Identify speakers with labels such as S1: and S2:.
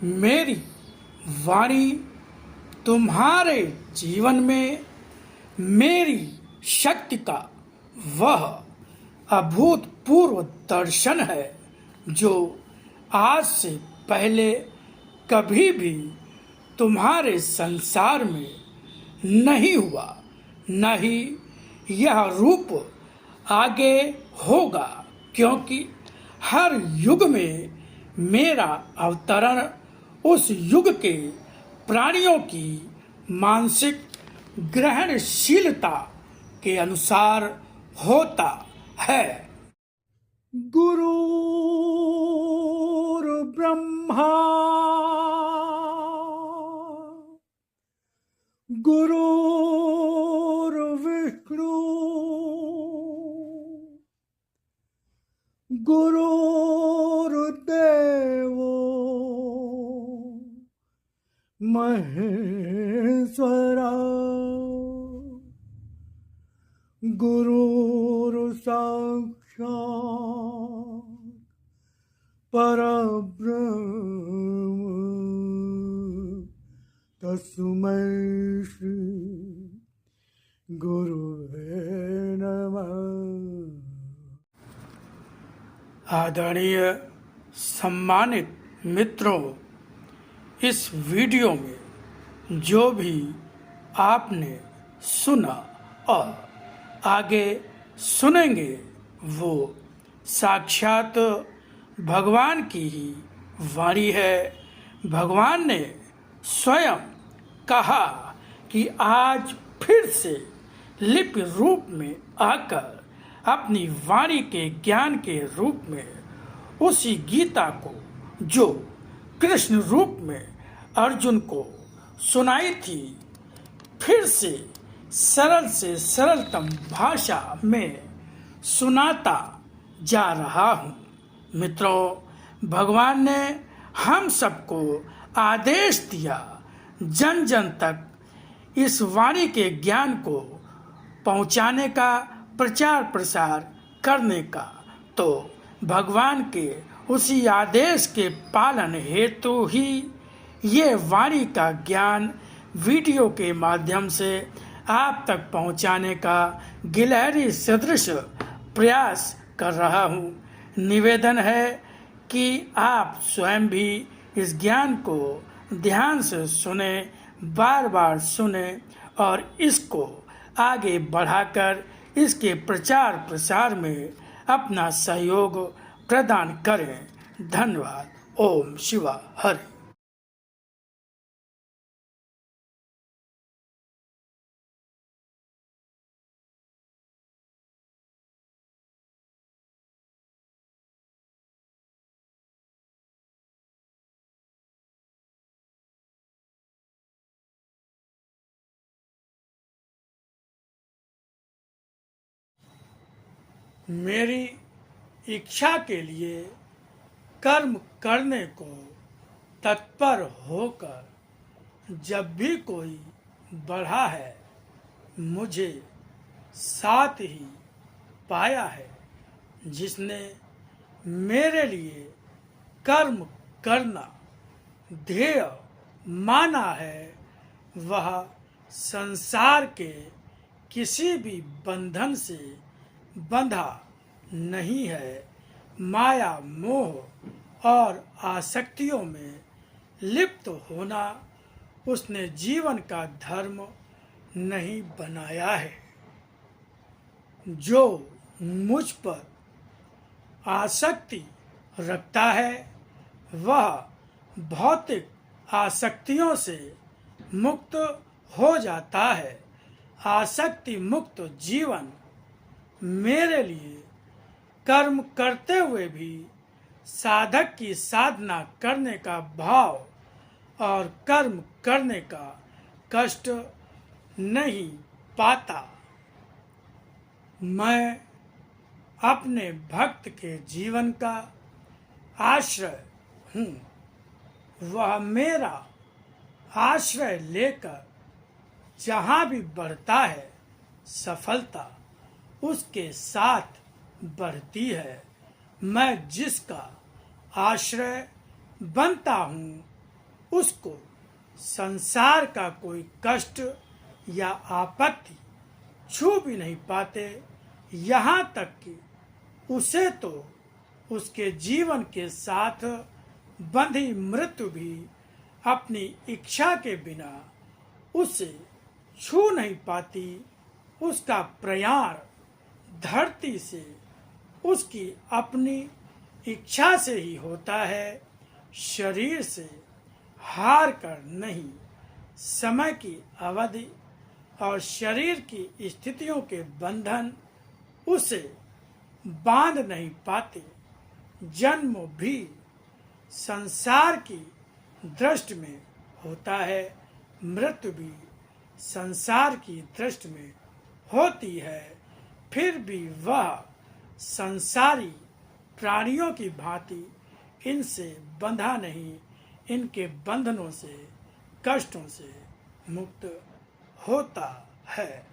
S1: मेरी वाणी तुम्हारे जीवन में मेरी शक्ति का वह अभूतपूर्व दर्शन है जो आज से पहले कभी भी तुम्हारे संसार में नहीं हुआ, न ही यह रूप आगे होगा, क्योंकि हर युग में मेरा अवतरण उस युग के प्राणियों की मानसिक ग्रहणशीलता के अनुसार होता है। गुरुर्ब्रह्मा गुरुर्विष्णु गुरुर्देवो महेश्वरा गुरुर्साक्षात् परब्रह्म तस्मै श्री गुरुवे नमः। आदरणीय सम्मानित मित्रों, इस वीडियो में जो भी आपने सुना और आगे सुनेंगे वो साक्षात भगवान की ही वाणी है। भगवान ने स्वयं कहा कि आज फिर से लिपि रूप में आकर अपनी वाणी के ज्ञान के रूप में उसी गीता को जो कृष्ण रूप में अर्जुन को सुनाई थी, फिर से सरलतम भाषा में सुनाता जा रहा हूँ। मित्रों, भगवान ने हम सबको आदेश दिया जन जन तक इस वाणी के ज्ञान को पहुँचाने का, प्रचार प्रसार करने का। तो भगवान के उसी आदेश के पालन हेतु ही ये वाणी का ज्ञान वीडियो के माध्यम से आप तक पहुंचाने का गिलहरी सदृश प्रयास कर रहा हूं। निवेदन है कि आप स्वयं भी इस ज्ञान को ध्यान से सुने, बार बार सुने और इसको आगे बढ़ाकर इसके प्रचार प्रसार में अपना सहयोग प्रदान करें। धन्यवाद। ओम शिवा हरि। मेरी इच्छा के लिए कर्म करने को तत्पर होकर जब भी कोई बढ़ा है, मुझे साथ ही पाया है। जिसने मेरे लिए कर्म करना ध्येय माना है, वह संसार के किसी भी बंधन से बंधा नहीं है। माया, मोह और आसक्तियों में लिप्त होना उसने जीवन का धर्म नहीं बनाया है। जो मुझ पर आसक्ति रखता है वह भौतिक आसक्तियों से मुक्त हो जाता है। आसक्ति मुक्त जीवन मेरे लिए कर्म करते हुए भी साधक की साधना करने का भाव और कर्म करने का कष्ट नहीं पाता। मैं अपने भक्त के जीवन का आश्रय हूँ। वह मेरा आश्रय लेकर जहाँ भी बढ़ता है, सफलता उसके साथ बढ़ती है। मैं जिसका आश्रय बनता हूँ उसको संसार का कोई कष्ट या आपत्ति छू भी नहीं पाते। यहाँ तक कि उसे तो उसके जीवन के साथ बंधी मृत्यु भी अपनी इच्छा के बिना उसे छू नहीं पाती। उसका प्रयाण धरती से उसकी अपनी इच्छा से ही होता है, शरीर से हार कर नहीं। समय की अवधि और शरीर की स्थितियों के बंधन उसे बांध नहीं पाते। जन्म भी संसार की दृष्टि में होता है, मृत्यु भी संसार की दृष्टि में होती है। फिर भी वह संसारी प्राणियों की भांति इनसे बंधा नहीं, इनके बंधनों से, कष्टों से मुक्त होता है।